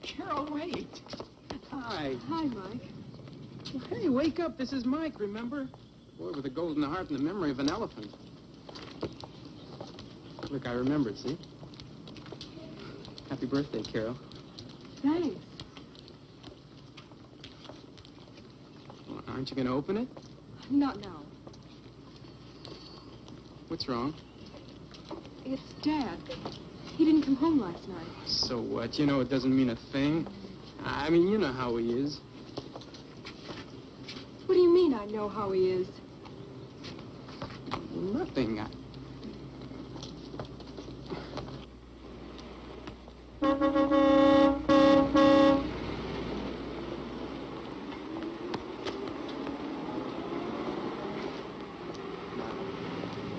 Carol, wait. Hi. Hi, Mike. Well, hey, wake up. This is Mike, remember? Boy with a golden heart and the memory of an elephant. Look, I remembered, see? Happy birthday, Carol. Thanks. Well, aren't you going to open it? Not now. What's wrong? It's Dad. He didn't come home last night. So what? You know it doesn't mean a thing. I mean, you know how he is. What do you mean I know how he is? Nothing.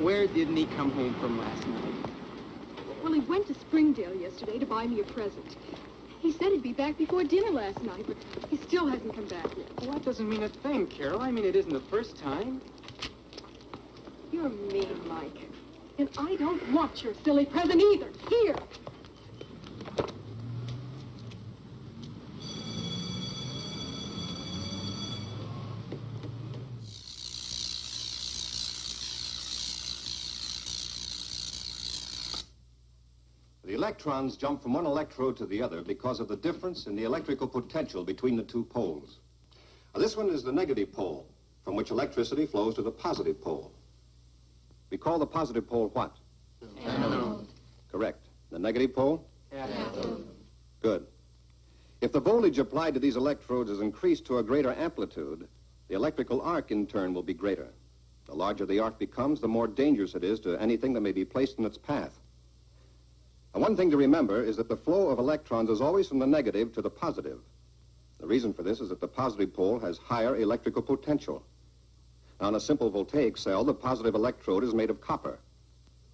Where didn't he come home from last night? Well, he went to Springdale yesterday to buy me a present. He said he'd be back before dinner last night, but he still hasn't come back yet. Well, that doesn't mean a thing, Carol. I mean, it isn't the first time. You're mean, Mike. And I don't want your silly present either. Here! The electrons jump from one electrode to the other because of the difference in the electrical potential between the two poles. Now, this one is the negative pole, from which electricity flows to the positive pole. We call the positive pole what? Anode. Correct. The negative pole? Anode. Good. If the voltage applied to these electrodes is increased to a greater amplitude, the electrical arc in turn will be greater. The larger the arc becomes, the more dangerous it is to anything that may be placed in its path. And one thing to remember is that the flow of electrons is always from the negative to the positive. The reason for this is that the positive pole has higher electrical potential. Now, in a simple voltaic cell, the positive electrode is made of copper,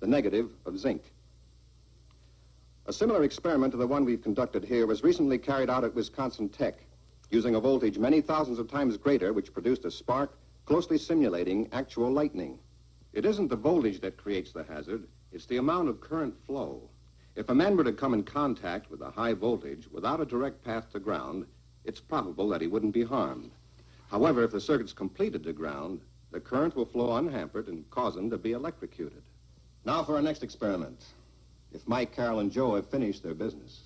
the negative of zinc. A similar experiment to the one we've conducted here was recently carried out at Wisconsin Tech, using a voltage many thousands of times greater, which produced a spark closely simulating actual lightning. It isn't the voltage that creates the hazard, it's the amount of current flow. If a man were to come in contact with a high voltage without a direct path to ground, it's probable that he wouldn't be harmed. However, if the circuit's completed to ground, the current will flow unhampered and cause him to be electrocuted. Now for our next experiment. If Mike, Carol, and Joe have finished their business.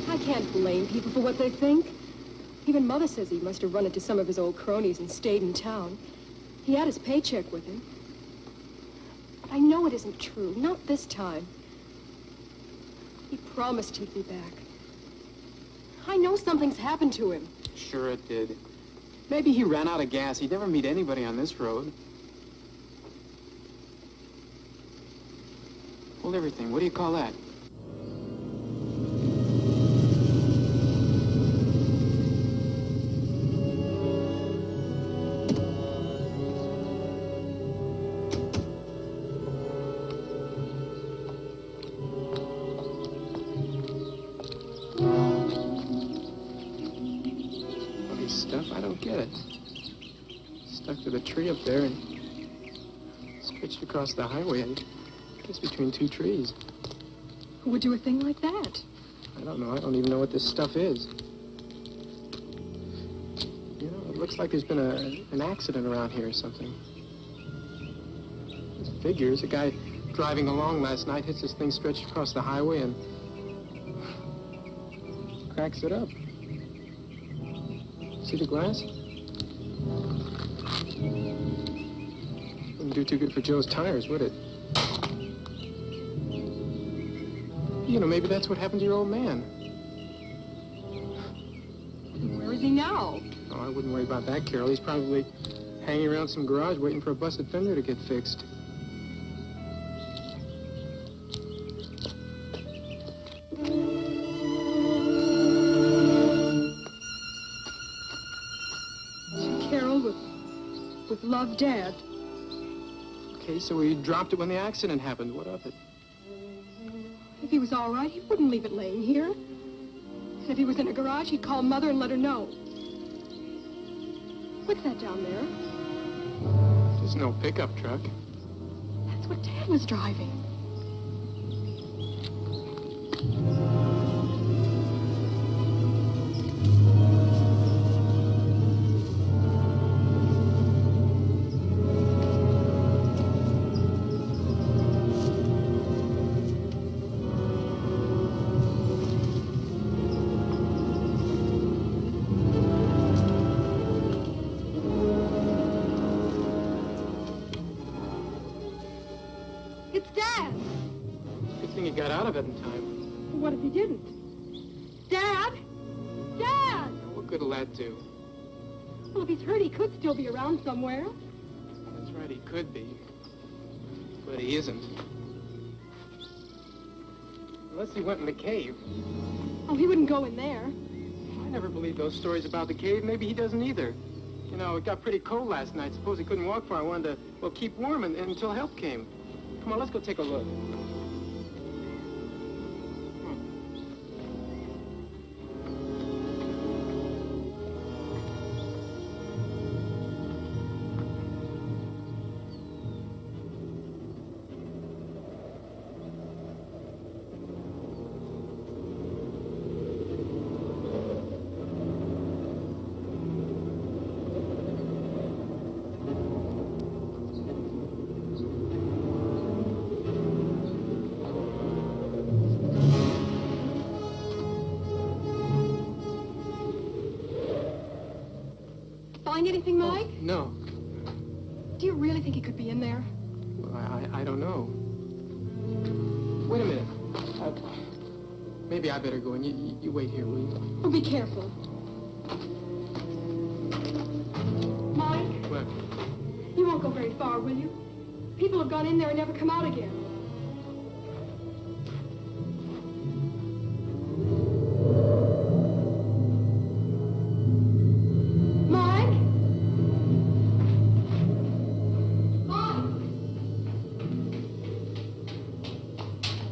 I can't blame people for what they think. Even Mother says he must have run into some of his old cronies and stayed in town. He had his paycheck with him. But I know it isn't true. Not this time. He promised he'd be back. I know something's happened to him. Sure it did. Maybe he ran out of gas. He'd never meet anybody on this road. Hold everything. What do you call that? Stuff, I don't get it. Stuck to the tree up there and straight reached across the highway, I guess between two trees. Who would do a thing like that? I don't know. I don't even know what this stuff is. You know, it looks like there's been an accident around here or something. It figures. A guy driving along last night hits this thing stretched across the highway and cracks it up. See the glass? Wouldn't do too good for Joe's tires, would it? You know, maybe that's what happened to your old man. Where is he now? Oh, I wouldn't worry about that, Carol. He's probably hanging around some garage waiting for a busted fender to get fixed. To Carol with love, Dad. Okay, so he dropped it when the accident happened. What of it? If he was all right, he wouldn't leave it laying here. And if he was in a garage, he'd call Mother and let her know. What's that down there? There's no pickup truck. That's what Dad was driving. It's Dad! Good thing he got out of it in time. What if he didn't? Dad! Dad! What good will that do? Well, if he's hurt, he could still be around somewhere. That's right, he could be. But he isn't. Unless he went in the cave. Oh, he wouldn't go in there. I never believed those stories about the cave. Maybe he doesn't either. You know, it got pretty cold last night. Suppose he couldn't walk far. I wanted to, well, keep warm until help came. Come on, let's go take a look. Find anything, Mike? No. Do you really think he could be in there? Well, I don't know. Wait a minute. Maybe I better go in. You wait here, will you? Oh, be careful. Mike, What? you won't go very far, will you? People have gone in there and never come out again. Mike? Mike?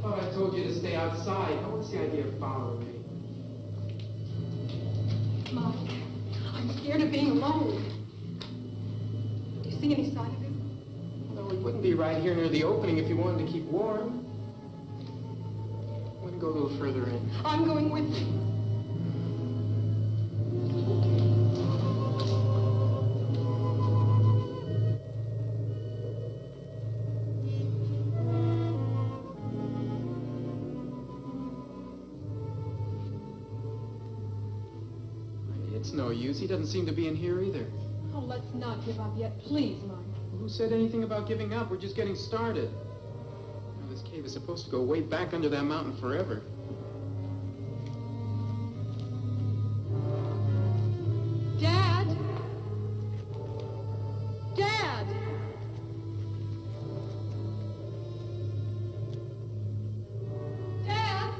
Oh, I told you to stay outside. Now, what's the idea of following me? Mike, I'm scared of being alone. Do you see any sign of him? No, he wouldn't be right here near the opening if you wanted to keep warm. I'm going to go a little further in. I'm going with you. It's no use. He doesn't seem to be in here either. Oh, let's not give up yet, please, Mike. Who said anything about giving up? We're just getting started. You know, this cave is supposed to go way back under that mountain forever. Dad? Dad! Dad!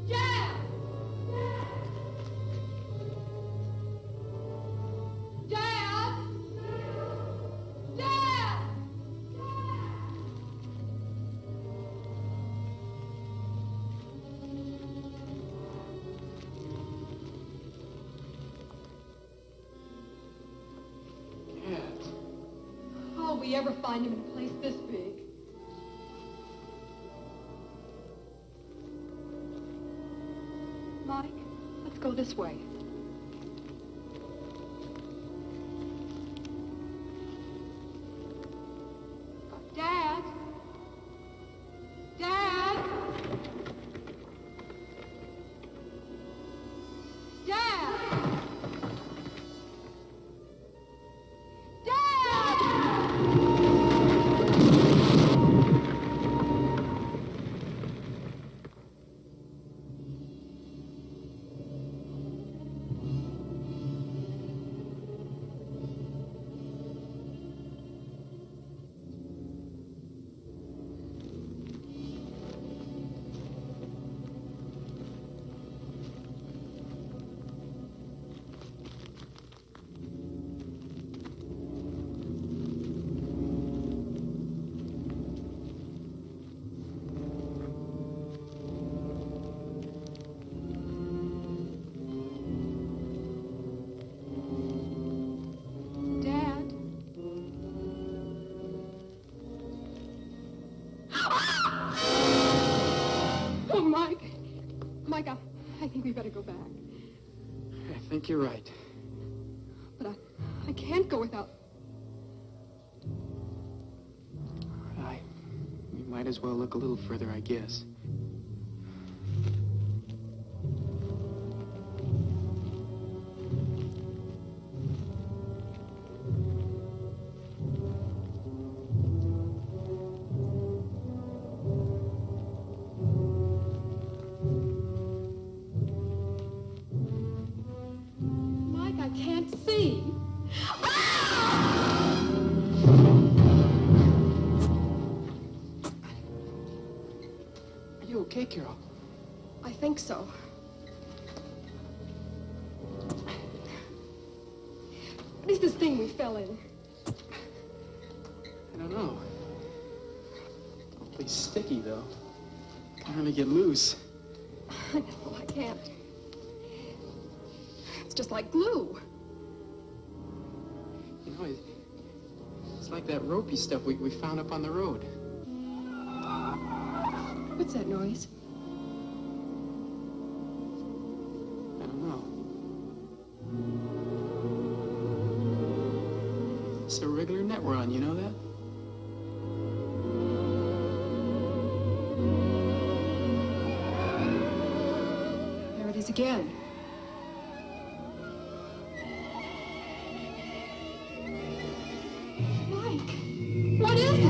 Dad! Dad! Dad! we ever find him in a place this big. Mike, let's go this way. Dad? Dad? Dad! Mike, I think we better go back. I think you're right. But I can't go without... We might as well look a little further, I guess. Okay, Carol? I think so. What is this thing we fell in? I don't know. Awfully sticky, though. Can't really get loose. No, I can't. It's just like glue. You know, it's like that ropey stuff we found up on the road. What's that noise? I don't know. It's a regular net we're on, you know that? There it is again. Mike, what is it?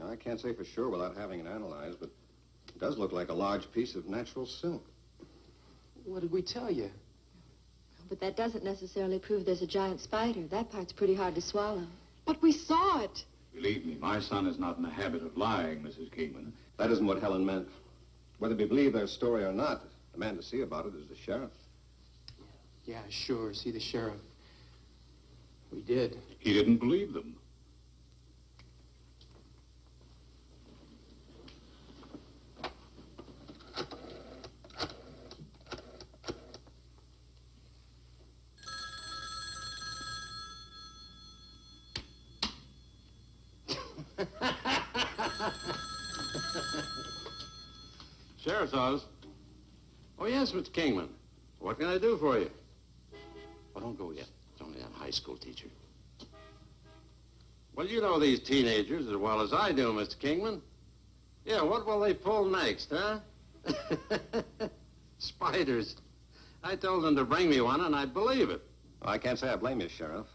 I can't say for sure without having it analyzed, but it does look like a large piece of natural silk. What did we tell you? But that doesn't necessarily prove there's a giant spider. That part's pretty hard to swallow. But we saw it. Believe me, my son is not in the habit of lying, Mrs. Kingman. That isn't what Helen meant. Whether we believe their story or not, the man to see about it is the sheriff. Yeah, sure. See the sheriff. We did. He didn't believe them. Sheriff's office. Oh, yes, Mr. Kingman. What can I do for you? Oh, don't go yet. It's only that high school teacher. Well, you know these teenagers as well as I do, Mr. Kingman. Yeah, what will they pull next, huh? Spiders. I told them to bring me one, and I'd believe it. Well, I can't say I blame you, Sheriff.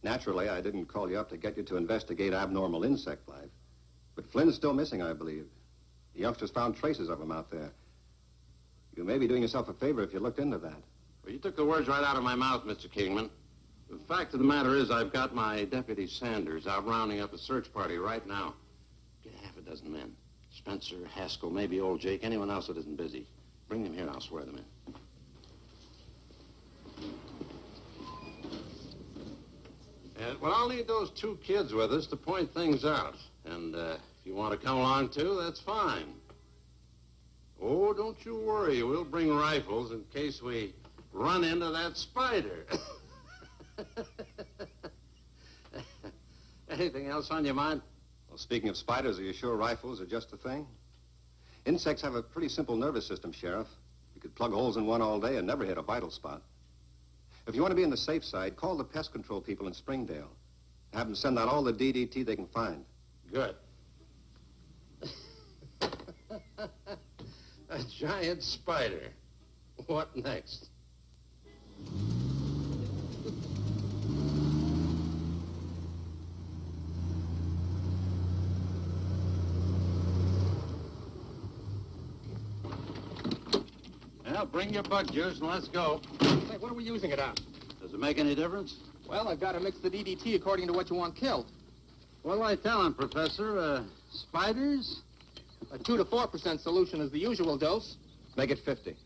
Naturally, I didn't call you up to get you to investigate abnormal insect life. But Flynn's still missing, I believe. The youngsters found traces of him out there. You may be doing yourself a favor if you looked into that. Well, you took the words right out of my mouth, Mr. Kingman. The fact of the matter is I've got my Deputy Sanders out rounding up a search party right now. Get half a dozen men. Spencer, Haskell, maybe old Jake, anyone else that isn't busy. Bring them here and I'll swear them in. Well, I'll need those 2 kids with us to point things out. And if you want to come along, too, that's fine. Oh, don't you worry. We'll bring rifles in case we run into that spider. Anything else on your mind? Well, speaking of spiders, are you sure rifles are just the thing? Insects have a pretty simple nervous system, Sheriff. You could plug holes in one all day and never hit a vital spot. If you want to be on the safe side, call the pest control people in Springdale. Have them send out all the DDT they can find. Good. A giant spider. What next? Well, bring your bug juice and let's go. Hey, what are we using it on? Does it make any difference? Well, I've got to mix the DDT according to what you want killed. What'll I tell him, Professor? Spiders? A 2 to 4% solution is the usual dose. Make it 50.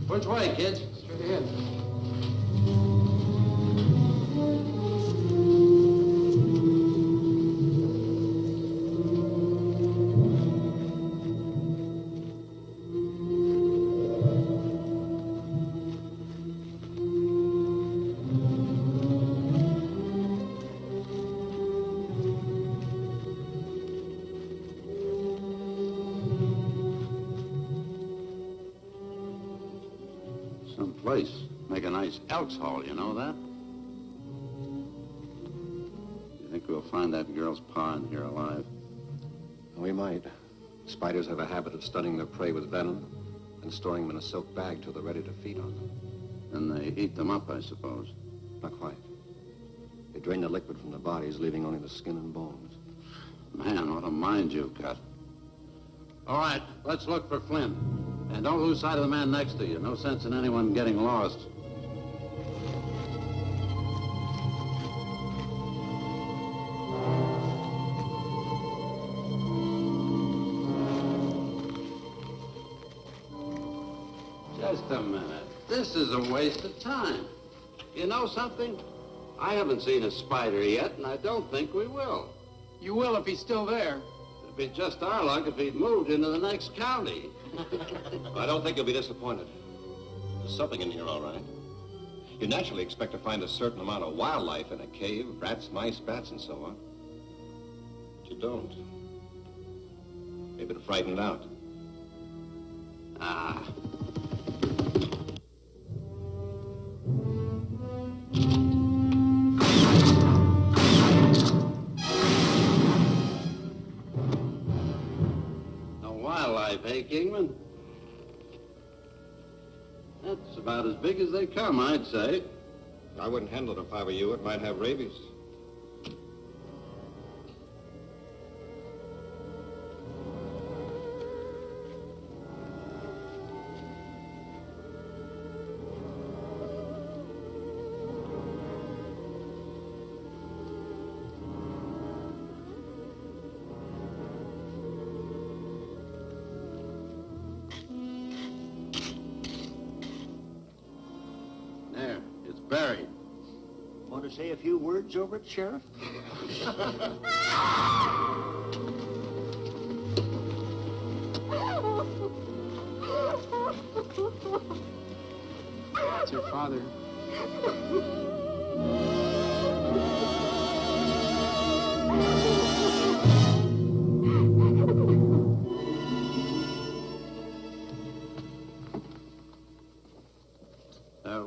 Which way, kids? Straight ahead. Some place. Make a nice Elks Hall, you know that? You think we'll find that girl's pa in here alive? We might. Spiders have a habit of studying their prey with venom and storing them in a silk bag till they're ready to feed on them. And they eat them up, I suppose. Not quite. They drain the liquid from the bodies, leaving only the skin and bones. Man, what a mind you've got. All right, let's look for Flynn. And don't lose sight of the man next to you. No sense in anyone getting lost. Just a minute. This is a waste of time. You know something? I haven't seen a spider yet, and I don't think we will. You will if he's still there. It'd be just our luck if he'd moved into the next county. I don't think you'll be disappointed. There's something in here, all right. You naturally expect to find a certain amount of wildlife in a cave, rats, mice, bats, and so on. But you don't. Maybe to frighten it out. Ah. No wildlife, eh, Kingman? That's about as big as they come, I'd say. I wouldn't handle it if I were you. It might have rabies. to say a few words over it, Sheriff? It's your father.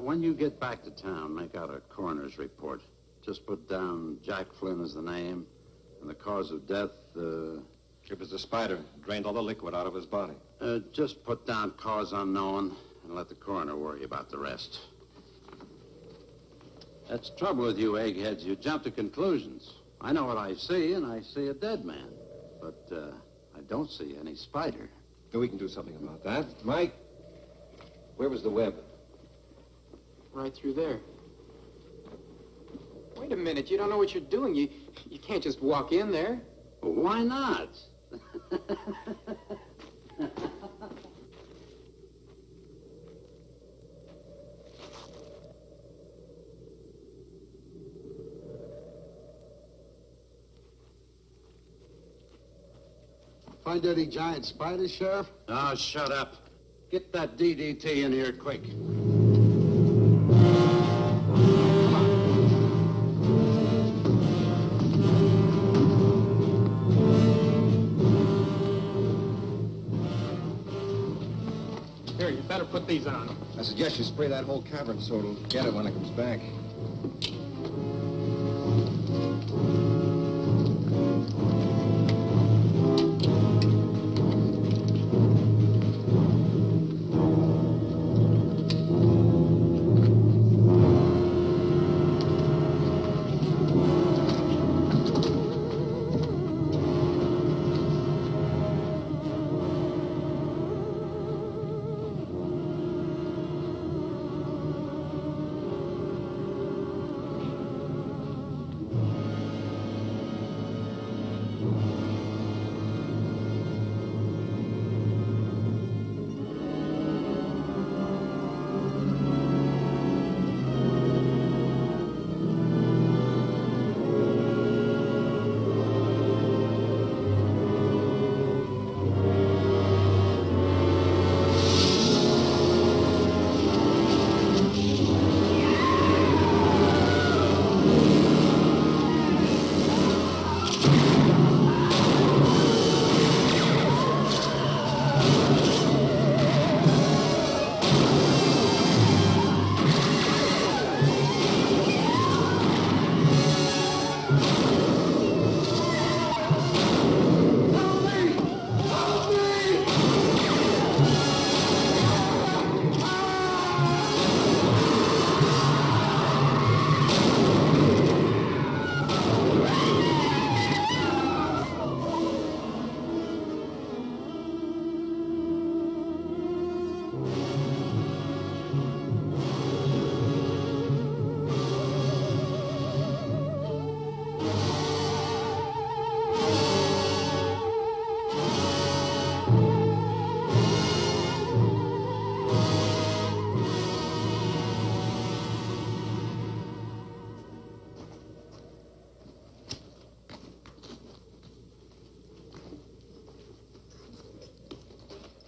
When you get back to town, make out a coroner's report. Just put down Jack Flynn as the name, and the cause of death, It was the spider. Drained all the liquid out of his body. just put down cause unknown, and let the coroner worry about the rest. That's the trouble with you eggheads. You jump to conclusions. I know what I see, and I see a dead man. But I don't see any spider. We can do something about that. Mike, where was the web? Right through there. Wait a minute. You don't know what you're doing. You can't just walk in there. Why not? Find any giant spiders, Sheriff? Oh, shut up. Get that DDT in here quick. Here, you better put these on. I suggest you spray that whole cavern so it'll get it when it comes back.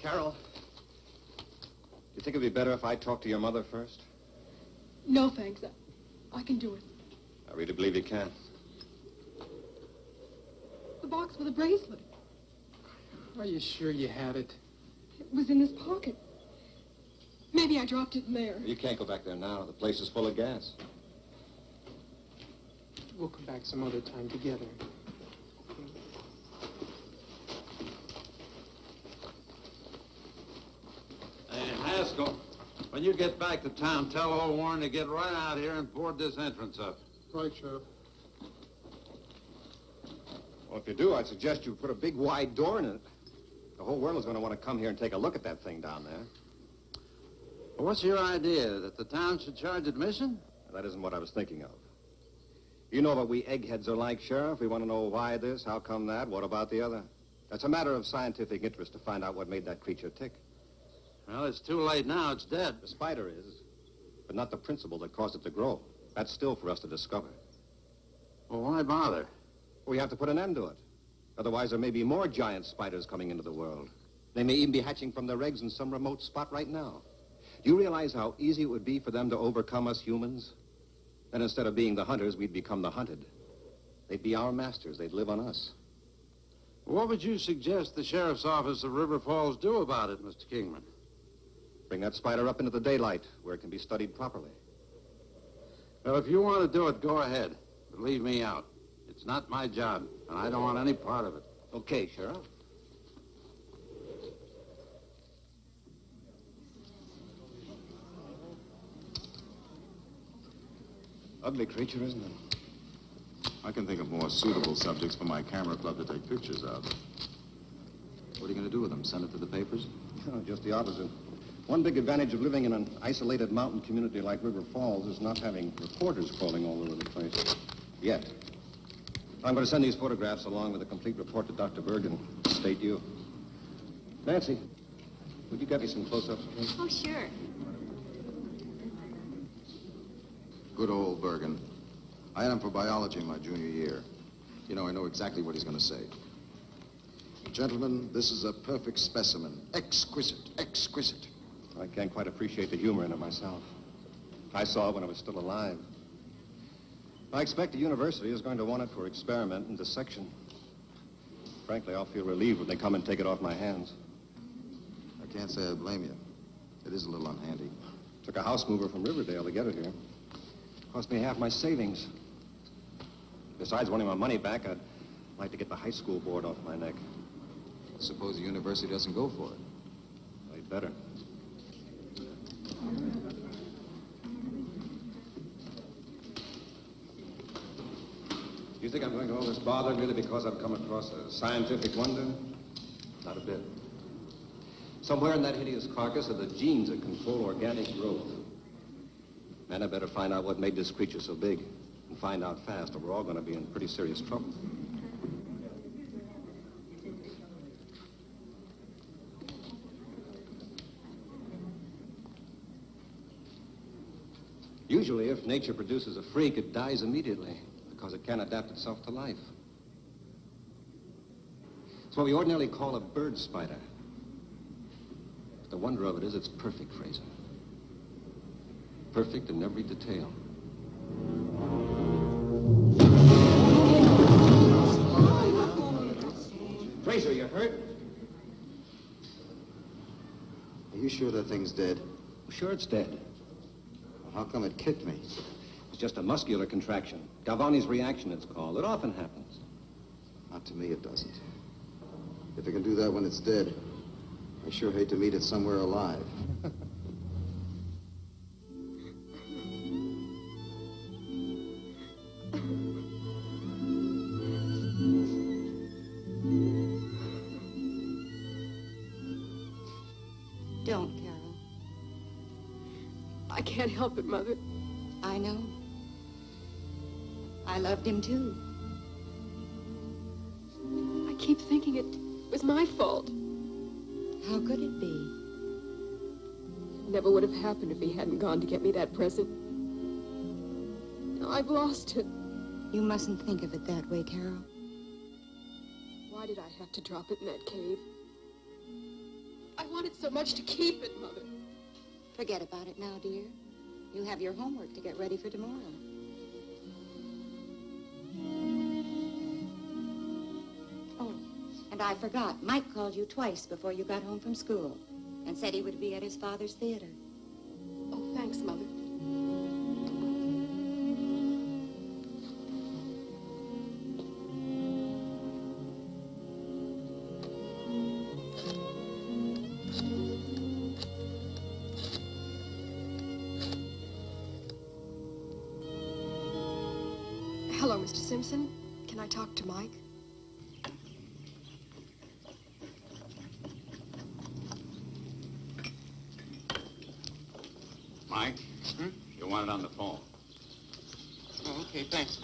Carol, you think it'd be better if I talked to your mother first? No, thanks. I can do it. I really believe you can. The box with the bracelet. Are you sure you had it? It was in his pocket. Maybe I dropped it in there. You can't go back there now. The place is full of gas. We'll come back some other time together. Hey, Haskell, when you get back to town, tell old Warren to get right out here and board this entrance up. Right, Sheriff. Well, if you do, I'd suggest you put a big wide door in it. The whole world is going to want to come here and take a look at that thing down there. Well, what's your idea? That the town should charge admission? That isn't what I was thinking of. You know what we eggheads are like, Sheriff. We want to know why this, how come that, what about the other. That's a matter of scientific interest to find out what made that creature tick. Well, it's too late now. It's dead. The spider is, but not the principle that caused it to grow. That's still for us to discover. Well, why bother? We have to put an end to it. Otherwise, there may be more giant spiders coming into the world. They may even be hatching from their eggs in some remote spot right now. Do you realize how easy it would be for them to overcome us humans? Then instead of being the hunters, we'd become the hunted. They'd be our masters. They'd live on us. What would you suggest the sheriff's office of River Falls do about it, Mr. Kingman? Bring that spider up into the daylight, where it can be studied properly. Well, if you want to do it, go ahead. But leave me out. It's not my job, and I don't want any part of it. Okay, Sheriff. Ugly creature, isn't it? I can think of more suitable subjects for my camera club to take pictures of. What are you going to do with them? Send it to the papers? No, just the opposite. One big advantage of living in an isolated mountain community like River Falls is not having reporters crawling all over the place. Yet. I'm going to send these photographs along with a complete report to Dr. Bergen. State you. Nancy, would you get me some close-ups, please? Oh, sure. Good old Bergen. I had him for biology in my junior year. You know, I know exactly what he's going to say. Gentlemen, this is a perfect specimen. Exquisite, exquisite. I can't quite appreciate the humor in it myself. I saw it when I was still alive. I expect the university is going to want it for experiment and dissection. Frankly, I'll feel relieved when they come and take it off my hands. I can't say I blame you. It is a little unhandy. Took a house mover from Riverdale to get it here. Cost me half my savings. Besides wanting my money back, I'd like to get the high school board off my neck. Suppose the university doesn't go for it. They'd better. You think I'm going to all this bother merely because I've come across a scientific wonder? Not a bit. Somewhere in that hideous carcass are the genes that control organic growth. Man, I better find out what made this creature so big. And find out fast, or we're all going to be in pretty serious trouble. Usually, if nature produces a freak, it dies immediately because it can't adapt itself to life. It's what we ordinarily call a bird spider. But the wonder of it is it's perfect, Fraser. Perfect in every detail. Fraser, you hurt? Are you sure that thing's dead? Sure it's dead. How come it kicked me? It's just a muscular contraction. Galvani's reaction, it's called. It often happens. Not to me, it doesn't. If it can do that when it's dead, I sure hate to meet it somewhere alive. Don't, Carol. I can't help it, Mother. I know. I loved him, too. I keep thinking it was my fault. How could it be? Never would have happened if he hadn't gone to get me that present. Now I've lost it. You mustn't think of it that way, Carol. Why did I have to drop it in that cave? I wanted so much to keep it, Mother. Forget about it now, dear. You have your homework to get ready for tomorrow. Oh, and I forgot. Mike called you twice before you got home from school and said he would be at his father's theater. Oh, thanks, Mother. Hello, Mr. Simpson. Can I talk to Mike? Mike? You want it on the phone. Oh, okay, thanks.